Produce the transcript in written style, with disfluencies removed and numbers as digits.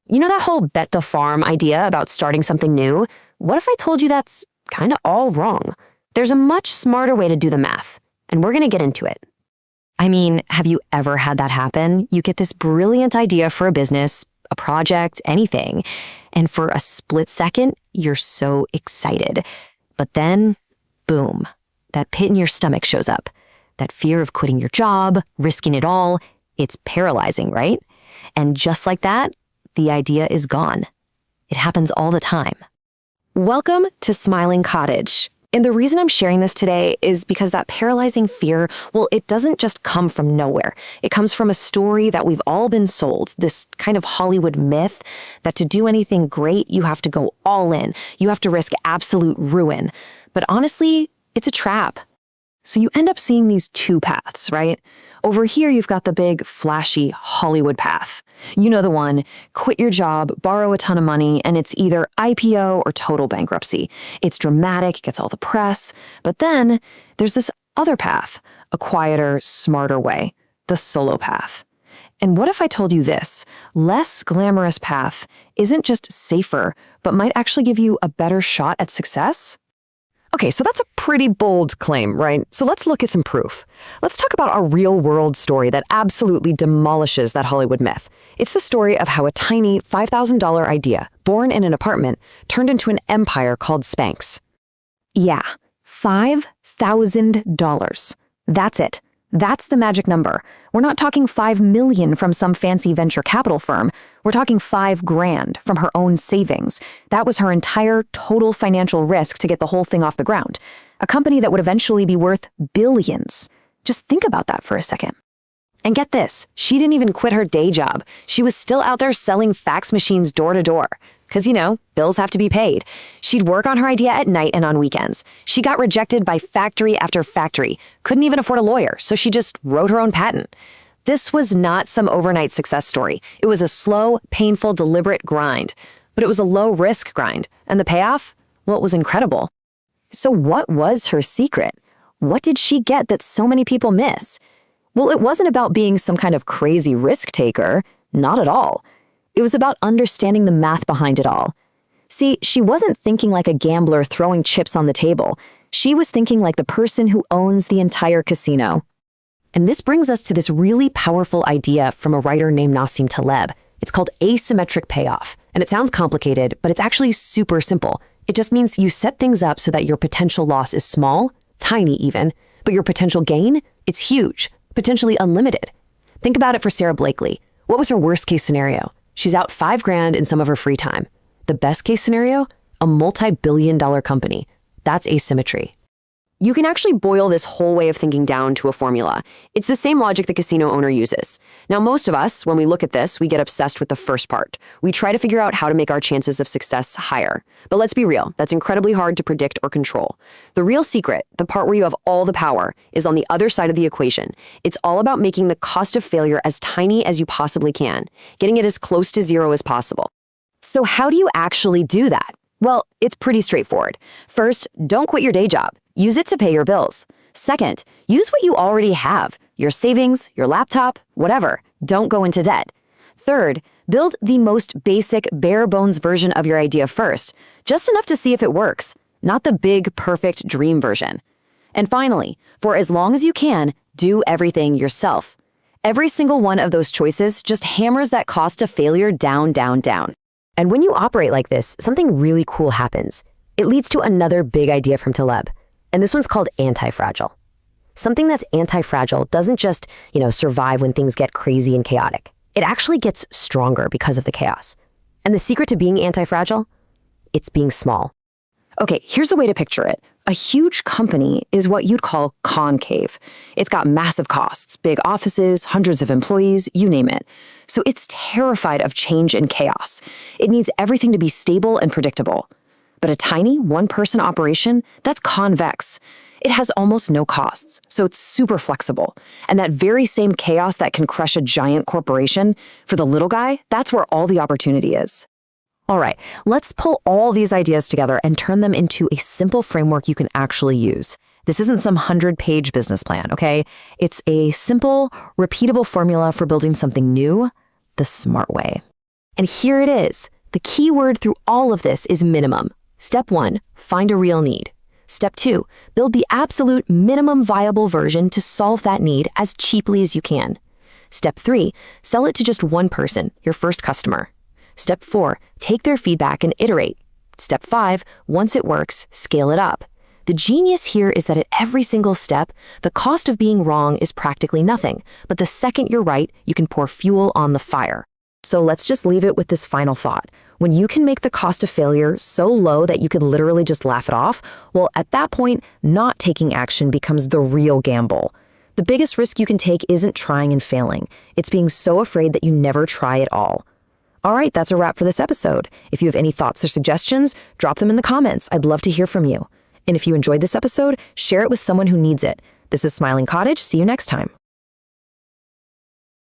You know that whole bet the farm idea about starting something new? What if I told you that's kind of all wrong? There's a much smarter way to do the math, and we're going to get into it. I mean, have you ever had that happen? You get this brilliant idea for a business, a project, anything, and for a split second, you're so excited. But then, boom, that pit in your stomach shows up. That fear of quitting your job, risking it all, it's paralyzing, right? And just like that, the idea is gone. It happens all the time. Welcome to Smiling Cottage. And the reason I'm sharing this today is because that paralyzing fear, well, it doesn't just come from nowhere. It comes from a story that we've all been sold, this kind of Hollywood myth that to do anything great, you have to go all in. You have to risk absolute ruin. But honestly, it's a trap. So you end up seeing these two paths, right? Over here, you've got the big, flashy Hollywood path. You know the one, quit your job, borrow a ton of money, and it's either IPO or total bankruptcy. It's dramatic, it gets all the press. But then there's this other path, a quieter, smarter way, the solo path. And what if I told you this? Less glamorous path isn't just safer, but might actually give you a better shot at success? Okay, so that's a pretty bold claim, right? So let's look at some proof. Let's talk about a real-world story that absolutely demolishes that Hollywood myth. It's the story of how a tiny $5,000 idea, born in an apartment, turned into an empire called Spanx. Yeah, $5,000. That's it. That's the magic number. We're not talking 5 million from some fancy venture capital firm. We're talking 5 grand from her own savings. That was her entire total financial risk to get the whole thing off the ground. A company that would eventually be worth billions. Just think about that for a second. And get this, she didn't even quit her day job. She was still out there selling fax machines door to door. Because, bills have to be paid. She'd work on her idea at night and on weekends. She got rejected by factory after factory, couldn't even afford a lawyer, so she just wrote her own patent. This was not some overnight success story. It was a slow, painful, deliberate grind. But it was a low-risk grind. And the payoff? Well, it was incredible. So what was her secret? What did she get that so many people miss? Well, it wasn't about being some kind of crazy risk taker. Not at all. It was about understanding the math behind it all. See, she wasn't thinking like a gambler throwing chips on the table. She was thinking like the person who owns the entire casino. And this brings us to this really powerful idea from a writer named Nassim Taleb. It's called asymmetric payoff. And it sounds complicated, but it's actually super simple. It just means you set things up so that your potential loss is small, tiny even, but your potential gain, it's huge, potentially unlimited. Think about it for Sarah Blakely. What was her worst case scenario? She's out 5 grand in some of her free time. The best case scenario? A multi-billion-dollar company. That's asymmetry. You can actually boil this whole way of thinking down to a formula. It's the same logic the casino owner uses. Now, most of us, when we look at this, we get obsessed with the first part. We try to figure out how to make our chances of success higher. But let's be real, that's incredibly hard to predict or control. The real secret, the part where you have all the power, is on the other side of the equation. It's all about making the cost of failure as tiny as you possibly can, getting it as close to zero as possible. So how do you actually do that? Well, it's pretty straightforward. First, don't quit your day job. Use it to pay your bills. Second, use what you already have, your savings, your laptop, whatever. Don't go into debt. Third, build the most basic, bare-bones version of your idea first, just enough to see if it works, not the big, perfect dream version. And finally, for as long as you can, do everything yourself. Every single one of those choices just hammers that cost of failure down, down, down. And when you operate like this, something really cool happens. It leads to another big idea from Taleb. And this one's called anti-fragile. Something that's anti-fragile doesn't just, survive when things get crazy and chaotic. It actually gets stronger because of the chaos. And the secret to being anti-fragile? It's being small. Okay, here's a way to picture it. A huge company is what you'd call concave. It's got massive costs, big offices, hundreds of employees, you name it. So it's terrified of change and chaos. It needs everything to be stable and predictable. But a tiny one-person operation, that's convex. It has almost no costs, so it's super flexible. And that very same chaos that can crush a giant corporation, for the little guy, that's where all the opportunity is. All right, let's pull all these ideas together and turn them into a simple framework you can actually use. This isn't some 100-page business plan, okay? It's a simple, repeatable formula for building something new, the smart way. And here it is. The key word through all of this is minimum. Step 1, find a real need. Step 2, build the absolute minimum viable version to solve that need as cheaply as you can. Step 3, sell it to just one person, your first customer. Step 4, take their feedback and iterate. Step 5, once it works, scale it up. The genius here is that at every single step, the cost of being wrong is practically nothing, but the second you're right, you can pour fuel on the fire. So let's just leave it with this final thought. When you can make the cost of failure so low that you could literally just laugh it off, well, at that point, not taking action becomes the real gamble. The biggest risk you can take isn't trying and failing. It's being so afraid that you never try at all. All right, that's a wrap for this episode. If you have any thoughts or suggestions, drop them in the comments. I'd love to hear from you. And if you enjoyed this episode, share it with someone who needs it. This is Smiling Cottage. See you next time.